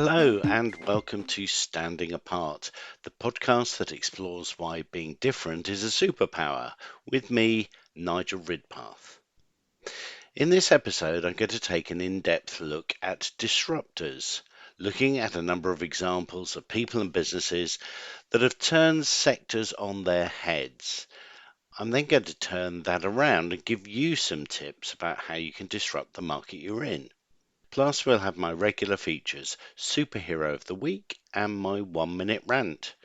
Hello, and welcome to Standing Apart, the podcast that explores why being different is a superpower, with me, Nigel Ridpath. In this episode, I'm going to take an in depth look at disruptors, looking at a number of examples of people and businesses that have turned sectors on their heads. I'm then going to turn that around and give you some tips about how you can disrupt the market you're in. Plus, we'll have my regular features, Superhero of the Week, and my 1 minute rant.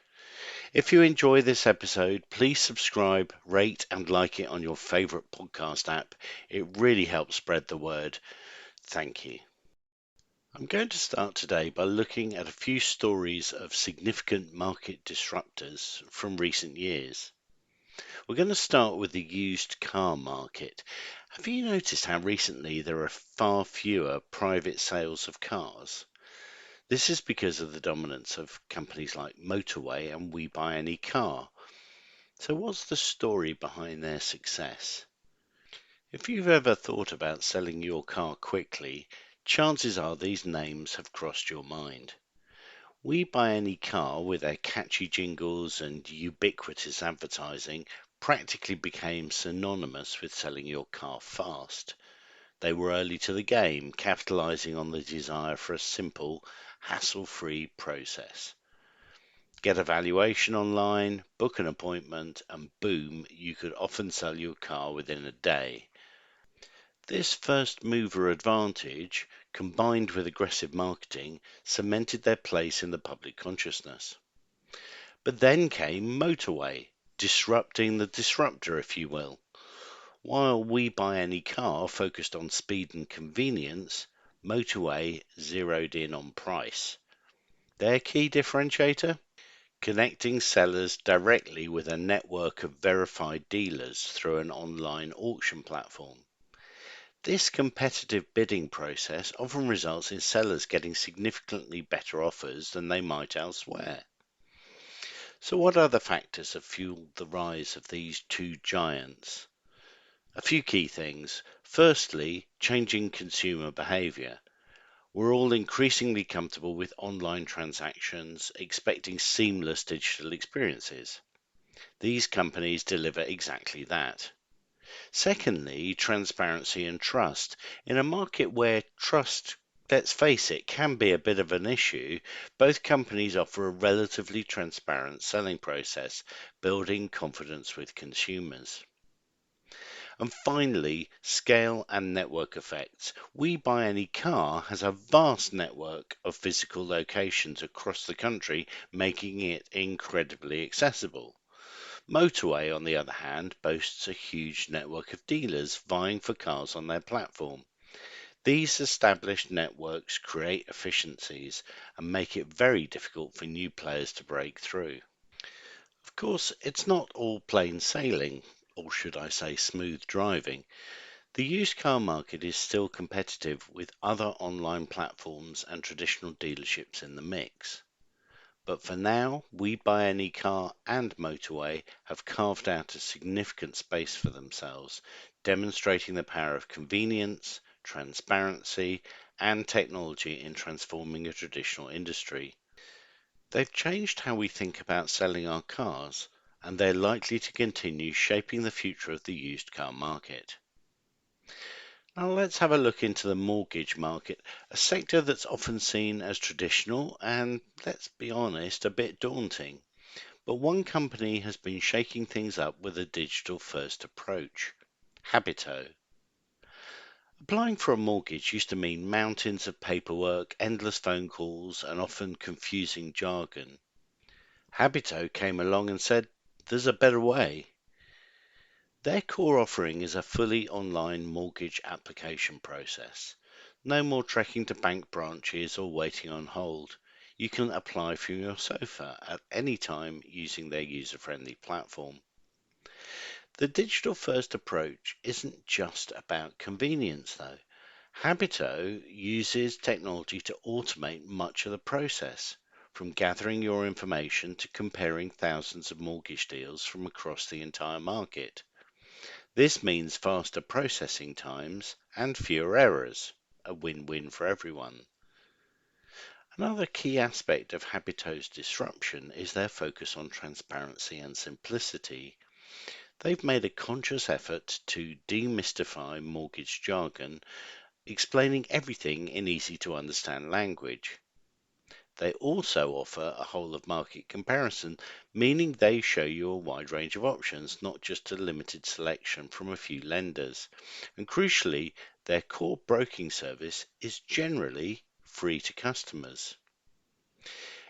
If you enjoy this episode, please subscribe, rate, and like it on your favourite podcast app. It really helps spread the word. Thank you. I'm going to start today by looking at a few stories of significant market disruptors from recent years. We're going to start with the used car market. Have you noticed how recently there are far fewer private sales of cars? This is because of the dominance of companies like Motorway and WeBuyAnyCar. So what's the story behind their success? If you've ever thought about selling your car quickly, chances are these names have crossed your mind. WeBuyAnyCar, with their catchy jingles and ubiquitous advertising, practically became synonymous with selling your car fast. They were early to the game, capitalizing on the desire for a simple, hassle-free process. Get a valuation online, book an appointment, and boom, you could often sell your car within a day. This first mover advantage, combined with aggressive marketing, cemented their place in the public consciousness. But then came Motorway, disrupting the disruptor, if you will. While WeBuyAnyCar focused on speed and convenience, Motorway zeroed in on price. Their key differentiator? Connecting sellers directly with a network of verified dealers through an online auction platform. This competitive bidding process often results in sellers getting significantly better offers than they might elsewhere. So what other factors have fueled the rise of these two giants? A few key things. Firstly, changing consumer behavior. We're all increasingly comfortable with online transactions, expecting seamless digital experiences. These companies deliver exactly that. Secondly, transparency and trust. In a market where trust, let's face it, can be a bit of an issue, both companies offer a relatively transparent selling process, building confidence with consumers. And finally, scale and network effects. WeBuyAnyCar has a vast network of physical locations across the country, making it incredibly accessible. Motorway, on the other hand, boasts a huge network of dealers vying for cars on their platform. These established networks create efficiencies and make it very difficult for new players to break through. Of course, it's not all plain sailing, or should I say smooth driving. The used car market is still competitive with other online platforms and traditional dealerships in the mix. But for now, WeBuyAnyCar and Motorway have carved out a significant space for themselves, demonstrating the power of convenience, transparency, and technology in transforming a traditional industry. They've changed how we think about selling our cars, and they're likely to continue shaping the future of the used car market. Now let's have a look into the mortgage market, a sector that's often seen as traditional and, let's be honest, a bit daunting. But one company has been shaking things up with a digital-first approach, Habito. Applying for a mortgage used to mean mountains of paperwork, endless phone calls, and often confusing jargon. Habito came along and said, there's a better way. Their core offering is a fully online mortgage application process. No more trekking to bank branches or waiting on hold. You can apply from your sofa at any time using their user-friendly platform. The digital-first approach isn't just about convenience, though. Habito uses technology to automate much of the process, from gathering your information to comparing thousands of mortgage deals from across the entire market. This means faster processing times and fewer errors, a win-win for everyone. Another key aspect of Habito's disruption is their focus on transparency and simplicity. They've made a conscious effort to demystify mortgage jargon, explaining everything in easy to understand language. They also offer a whole of market comparison, meaning they show you a wide range of options, not just a limited selection from a few lenders. And crucially, their core broking service is generally free to customers.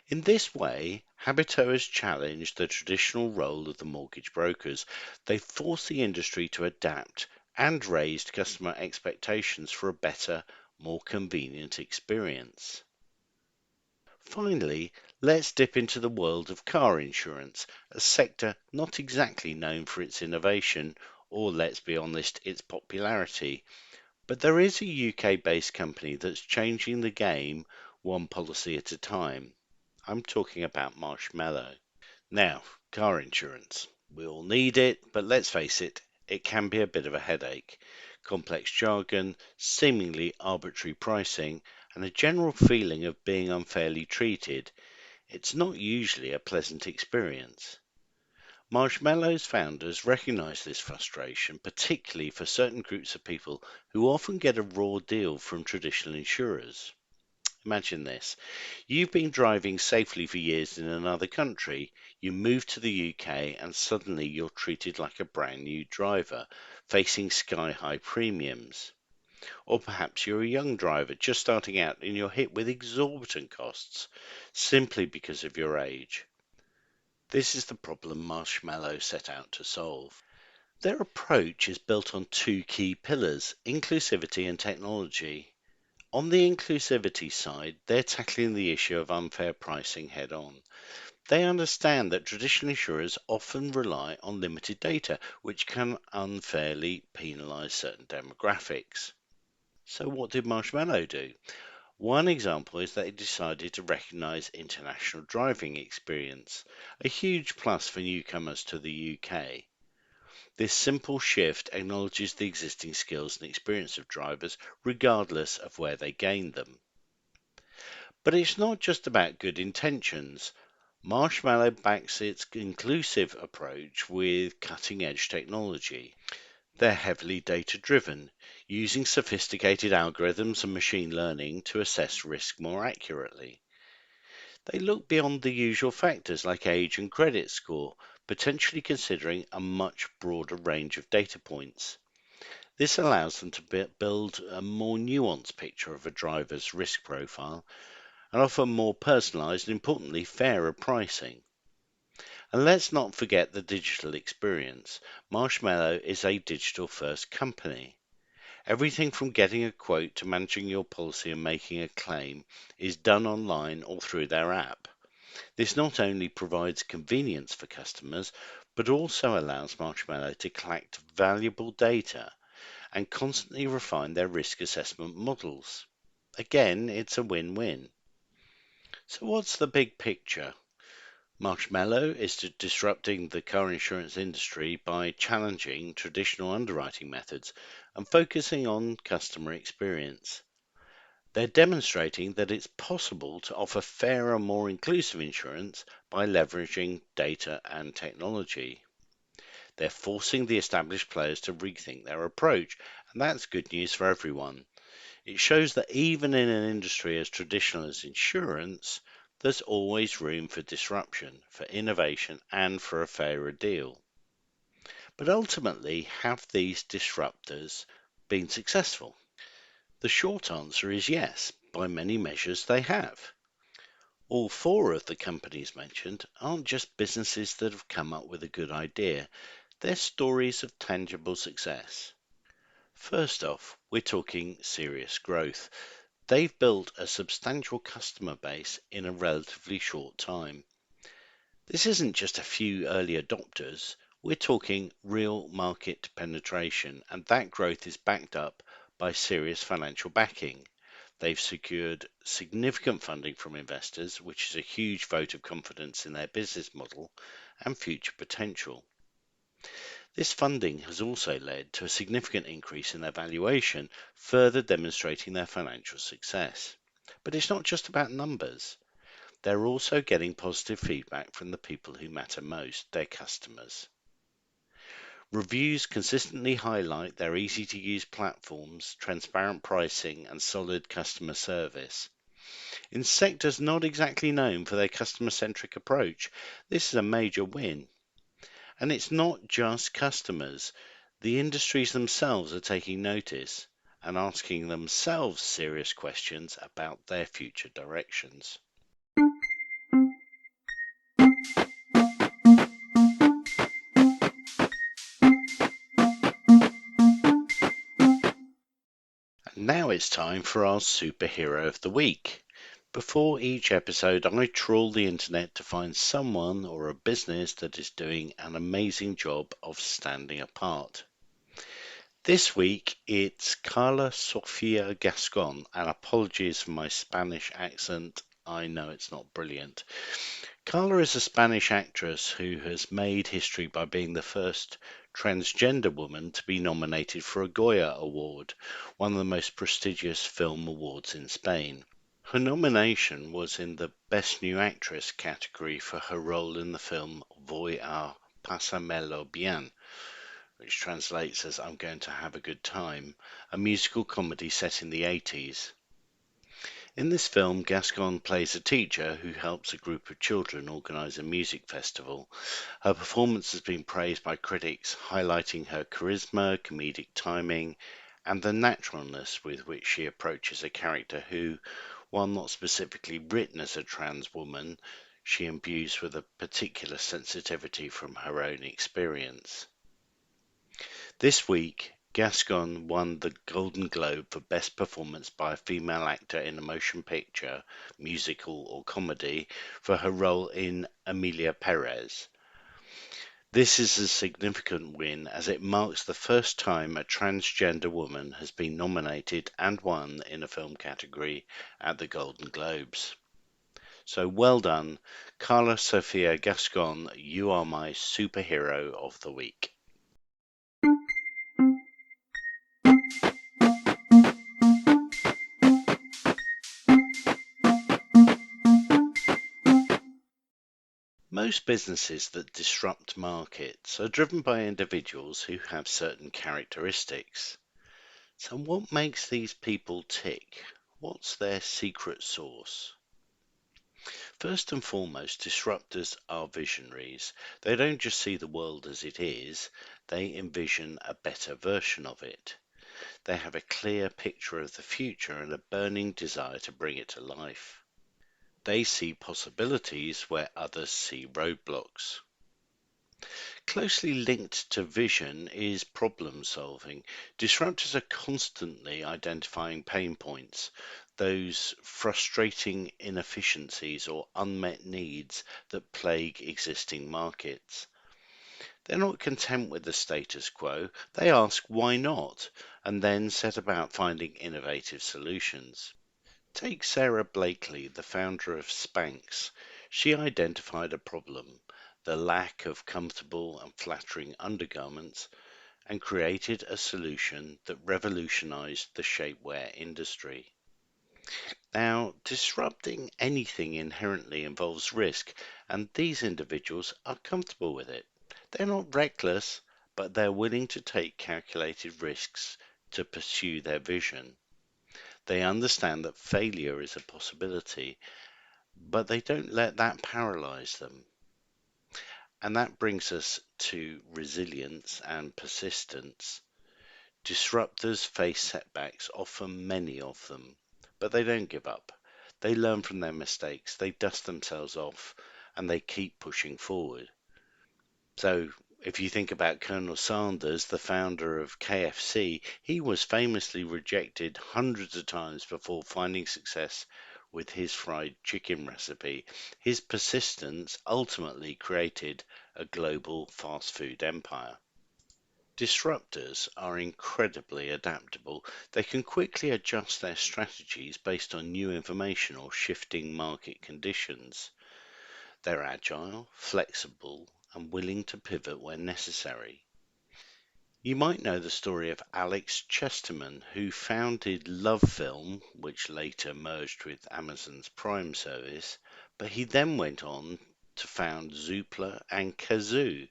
In this way, Habito has challenged the traditional role of the mortgage brokers. They forced the industry to adapt and raised customer expectations for a better, more convenient experience. Finally, let's dip into the world of car insurance, a sector not exactly known for its innovation, or let's be honest, its popularity. But there is a UK-based company that's changing the game one policy at a time. I'm talking about Marshmallow. Now, car insurance. We all need it, but let's face it, it can be a bit of a headache. Complex jargon, seemingly arbitrary pricing, and a general feeling of being unfairly treated. It's not usually a pleasant experience. Marshmallow's founders recognize this frustration, particularly for certain groups of people who often get a raw deal from traditional insurers. Imagine this. You've been driving safely for years in another country, you move to the UK, and suddenly you're treated like a brand new driver, facing sky high premiums. Or perhaps you're a young driver just starting out and you're hit with exorbitant costs simply because of your age. This is the problem Marshmallow set out to solve. Their approach is built on two key pillars, inclusivity and technology. On the inclusivity side, they're tackling the issue of unfair pricing head on. They understand that traditional insurers often rely on limited data, which can unfairly penalize certain demographics. So, what did Marshmallow do? One example is that it decided to recognize international driving experience, a huge plus for newcomers to the UK. This simple shift acknowledges the existing skills and experience of drivers, regardless of where they gained them. But it's not just about good intentions. Marshmallow backs its inclusive approach with cutting edge technology. They're heavily data driven, using sophisticated algorithms and machine learning to assess risk more accurately. They look beyond the usual factors like age and credit score, potentially considering a much broader range of data points. This allows them to build a more nuanced picture of a driver's risk profile and offer more personalized and importantly fairer pricing. And let's not forget the digital experience. Marshmallow is a digital first company. Everything from getting a quote to managing your policy and making a claim is done online or through their app. This not only provides convenience for customers, but also allows Marshmallow to collect valuable data and constantly refine their risk assessment models. Again, it's a win-win. So what's the big picture? Marshmallow is disrupting the car insurance industry by challenging traditional underwriting methods and focusing on customer experience. They're demonstrating that it's possible to offer fairer, more inclusive insurance by leveraging data and technology. They're forcing the established players to rethink their approach, and that's good news for everyone. It shows that even in an industry as traditional as insurance, there's always room for disruption, for innovation, and for a fairer deal. But ultimately, have these disruptors been successful? The short answer is yes, by many measures they have. All four of the companies mentioned aren't just businesses that have come up with a good idea, they're stories of tangible success. First off, we're talking serious growth. They've built a substantial customer base in a relatively short time. This isn't just a few early adopters, we're talking real market penetration, and that growth is backed up by serious financial backing. They've secured significant funding from investors, which is a huge vote of confidence in their business model and future potential. This funding has also led to a significant increase in their valuation, further demonstrating their financial success. But it's not just about numbers. They're also getting positive feedback from the people who matter most, their customers. Reviews consistently highlight their easy-to-use platforms, transparent pricing, and solid customer service. In sectors not exactly known for their customer-centric approach, this is a major win. And it's not just customers. The industries themselves are taking notice and asking themselves serious questions about their future directions. And now it's time for our superhero of the week. Before each episode, I trawl the internet to find someone or a business that is doing an amazing job of standing apart. This week, it's Carla Sofia Gascon, and apologies for my Spanish accent. I know it's not brilliant. Carla is a Spanish actress who has made history by being the first transgender woman to be nominated for a Goya Award, one of the most prestigious film awards in Spain. Her nomination was in the Best New Actress category for her role in the film Voy a pasármelo bien, which translates as I'm going to have a good time, a musical comedy set in the 80s. In this film, Gascon plays a teacher who helps a group of children organize a music festival. Her performance has been praised by critics, highlighting her charisma, comedic timing, and the naturalness with which she approaches a character who, while not specifically written as a trans woman, she imbues with a particular sensitivity from her own experience. This week, Gascon won the Golden Globe for Best Performance by a Female Actor in a Motion Picture, Musical or Comedy for her role in Emilia Perez. This is a significant win as it marks the first time a transgender woman has been nominated and won in a film category at the Golden Globes. So well done, Carla Sofia Gascon, you are my superhero of the week. Most businesses that disrupt markets are driven by individuals who have certain characteristics. So what makes these people tick? What's their secret sauce? First and foremost, disruptors are visionaries. They don't just see the world as it is, they envision a better version of it. They have a clear picture of the future and a burning desire to bring it to life. They see possibilities where others see roadblocks. Closely linked to vision is problem solving. Disruptors are constantly identifying pain points, those frustrating inefficiencies or unmet needs that plague existing markets. They're not content with the status quo, they ask why not, and then set about finding innovative solutions. Take Sarah Blakely, the founder of Spanx. She identified a problem, the lack of comfortable and flattering undergarments, and created a solution that revolutionized the shapewear industry. Now, disrupting anything inherently involves risk, and these individuals are comfortable with it. They're not reckless, but they're willing to take calculated risks to pursue their vision. They understand that failure is a possibility, but they don't let that paralyze them. And that brings us to resilience and persistence. Disruptors face setbacks, often many of them, but they don't give up. They learn from their mistakes, they dust themselves off, and they keep pushing forward. So, if you think about Colonel Sanders, the founder of KFC, he was famously rejected hundreds of times before finding success with his fried chicken recipe. His persistence ultimately created a global fast food empire. Disruptors are incredibly adaptable. They can quickly adjust their strategies based on new information or shifting market conditions. They're agile, flexible, and willing to pivot when necessary. You might know the story of Alex Chesterman, who founded LoveFilm, which later merged with Amazon's Prime service, but he then went on to found Zoopla and Kazoo,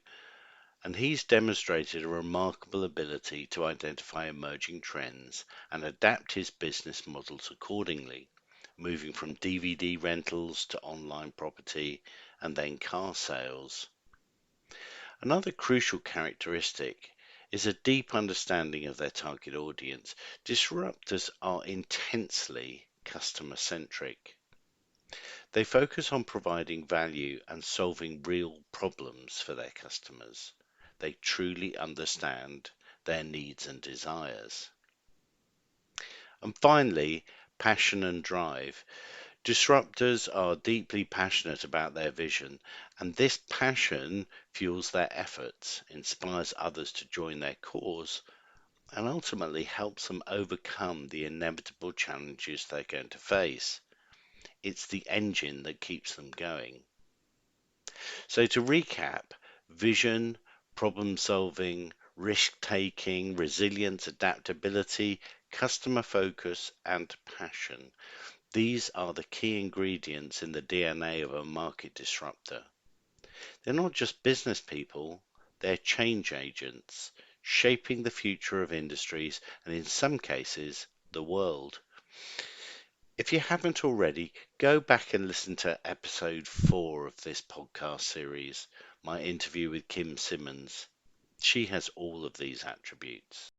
and he's demonstrated a remarkable ability to identify emerging trends and adapt his business models accordingly, moving from DVD rentals to online property and then car sales. Another crucial characteristic is a deep understanding of their target audience. Disruptors are intensely customer centric. They focus on providing value and solving real problems for their customers. They truly understand their needs and desires. And finally, passion and drive. Disruptors are deeply passionate about their vision, and this passion fuels their efforts, inspires others to join their cause, and ultimately helps them overcome the inevitable challenges they're going to face. It's the engine that keeps them going. So, to recap, vision, problem solving, risk taking, resilience, adaptability, customer focus, and passion. These are the key ingredients in the DNA of a market disruptor. They're not just business people, they're change agents, shaping the future of industries and, in some cases, the world. If you haven't already, go back and listen to episode 4 of this podcast series, my interview with Kim Simmons. She has all of these attributes.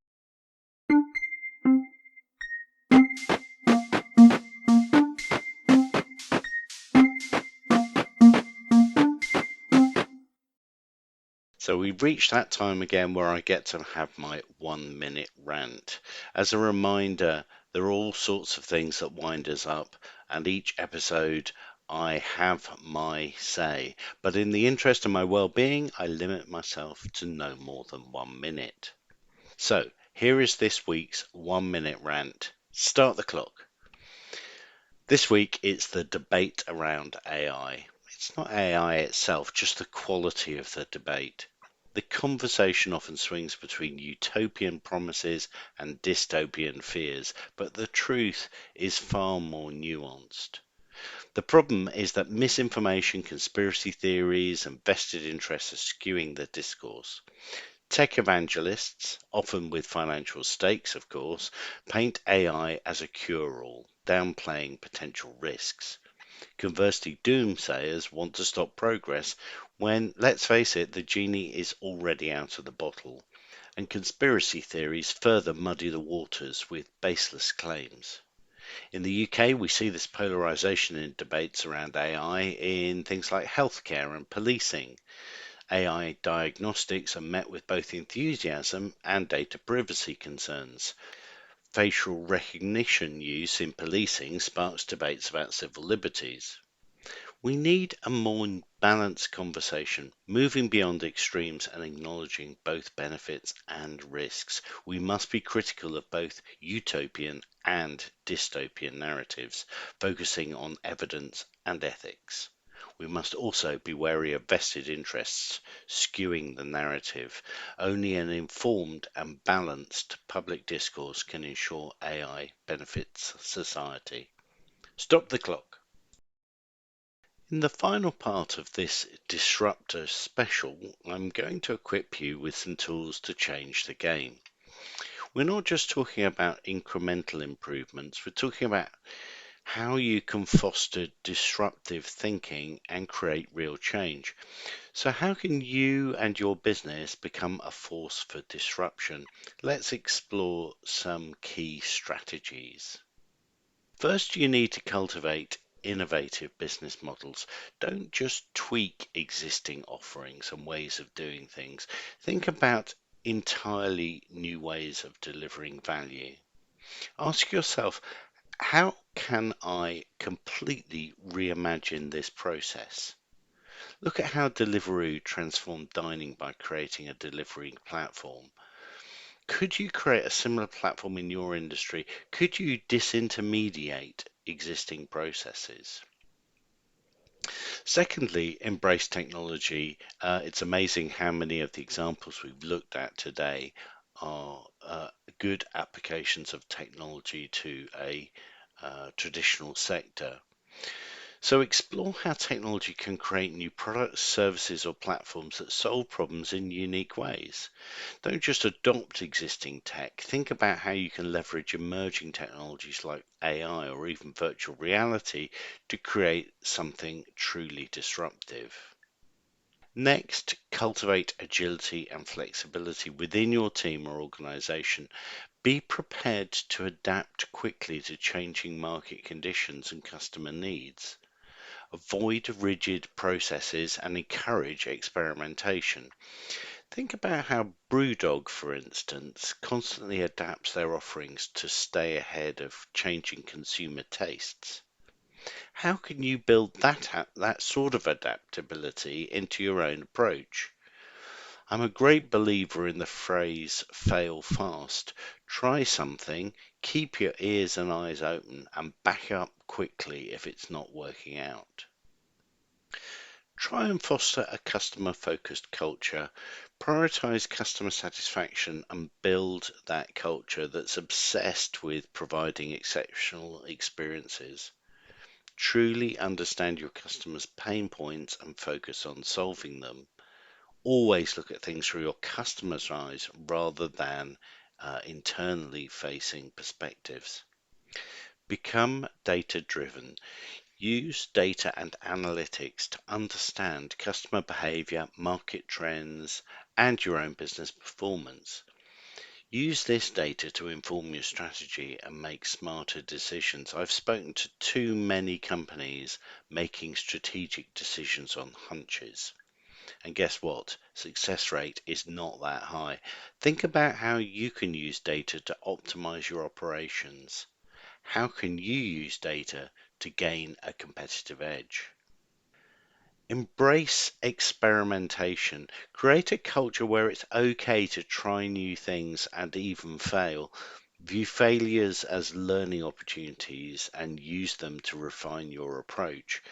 So we've reached that time again where I get to have my 1 minute rant. As a reminder, there are all sorts of things that wind us up, and each episode I have my say. But in the interest of my well-being, I limit myself to no more than 1 minute. So here is this week's 1 minute rant. Start the clock. This week it's the debate around AI. It's not AI itself, just the quality of the debate. The conversation often swings between utopian promises and dystopian fears, but the truth is far more nuanced. The problem is that misinformation, conspiracy theories, and vested interests are skewing the discourse. Tech evangelists, often with financial stakes of course, paint AI as a cure-all, downplaying potential risks. Conversely, doomsayers want to stop progress when, let's face it, the genie is already out of the bottle, and conspiracy theories further muddy the waters with baseless claims. In the UK, we see this polarisation in debates around AI in things like healthcare and policing. AI diagnostics are met with both enthusiasm and data privacy concerns. Facial recognition use in policing sparks debates about civil liberties. We need a more balanced conversation, moving beyond extremes and acknowledging both benefits and risks. We must be critical of both utopian and dystopian narratives, focusing on evidence and ethics. We must also be wary of vested interests skewing the narrative. Only an informed and balanced public discourse can ensure AI benefits society. Stop the clock. In the final part of this Disruptor special, I'm going to equip you with some tools to change the game. We're not just talking about incremental improvements, we're talking about how you can foster disruptive thinking and create real change. So how can you and your business become a force for disruption? Let's explore some key strategies. First, you need to cultivate innovative business models. Don't just tweak existing offerings and ways of doing things. Think about entirely new ways of delivering value. Ask yourself, how can I completely reimagine this process? Look at how Deliveroo transformed dining by creating a delivery platform. Could you create a similar platform in your industry? Could you disintermediate existing processes? Secondly, embrace technology. It's amazing how many of the examples we've looked at today are good applications of technology to a traditional sector. So explore how technology can create new products, services, or platforms that solve problems in unique ways. Don't just adopt existing tech. Think about how you can leverage emerging technologies like AI or even virtual reality to create something truly disruptive. Next, cultivate agility and flexibility within your team or organization. Be prepared to adapt quickly to changing market conditions and customer needs. Avoid rigid processes and encourage experimentation. Think about how Brewdog, for instance, constantly adapts their offerings to stay ahead of changing consumer tastes. How can you build that sort of adaptability into your own approach? I'm a great believer in the phrase fail fast. Try something, keep your ears and eyes open, and back up quickly if it's not working out. Try and foster a customer focused culture. Prioritize customer satisfaction and build that culture that's obsessed with providing exceptional experiences. Truly understand your customers' pain points and focus on solving them. Always look at things through your customer's eyes rather than internally facing perspectives. Become data driven. Use data and analytics to understand customer behavior, market trends, and your own business performance. Use this data to inform your strategy and make smarter decisions. I've spoken to too many companies making strategic decisions on hunches. And guess what? Success rate is not that high. Think about how you can use data to optimize your operations. How can you use data to gain a competitive edge? Embrace experimentation. Create a culture where it's okay to try new things and even fail. View failures as learning opportunities and use them to refine your approach.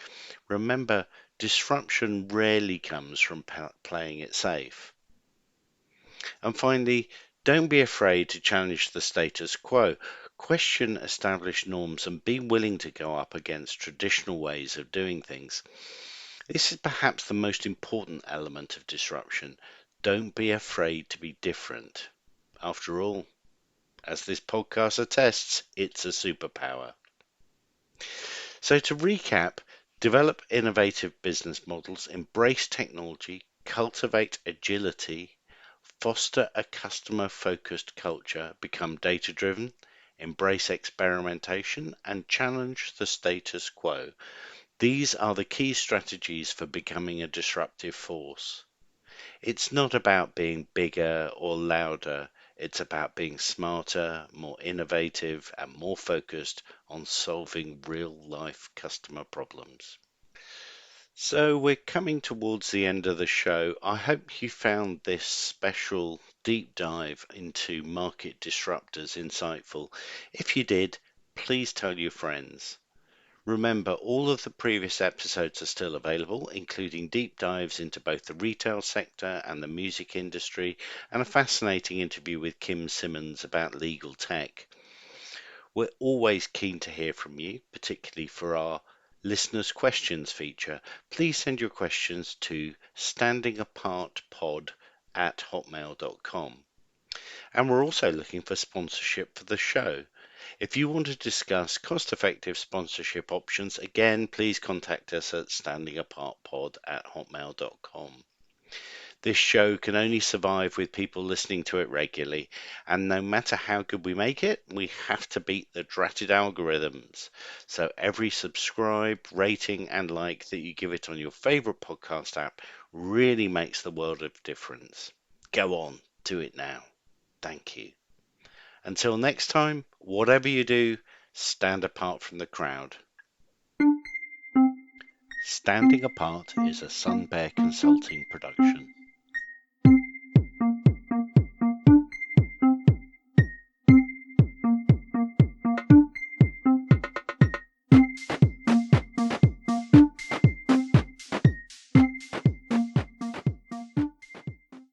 Remember, disruption rarely comes from playing it safe. And finally, don't be afraid to challenge the status quo. Question established norms and be willing to go up against traditional ways of doing things. This is perhaps the most important element of disruption. Don't be afraid to be different. After all, as this podcast attests, it's a superpower. So to recap, develop innovative business models, embrace technology, cultivate agility, foster a customer-focused culture, become data-driven, embrace experimentation, and challenge the status quo. These are the key strategies for becoming a disruptive force. It's not about being bigger or louder. It's about being smarter, more innovative, and more focused on solving real-life customer problems. So we're coming towards the end of the show. I hope you found this special deep dive into market disruptors insightful. If you did, please tell your friends. Remember, all of the previous episodes are still available, including deep dives into both the retail sector and the music industry, and a fascinating interview with Kim Simmons about legal tech. We're always keen to hear from you, particularly for our listeners' questions feature. Please send your questions to standingapartpod@hotmail.com. And we're also looking for sponsorship for the show. If you want to discuss cost-effective sponsorship options, again, please contact us at standingapartpod@hotmail.com. This show can only survive with people listening to it regularly, and no matter how good we make it, we have to beat the dratted algorithms. So every subscribe, rating, and like that you give it on your favorite podcast app really makes the world of difference. Go on, do it now. Thank you. Until next time, whatever you do, stand apart from the crowd. Standing Apart is a Sun Bear Consulting production.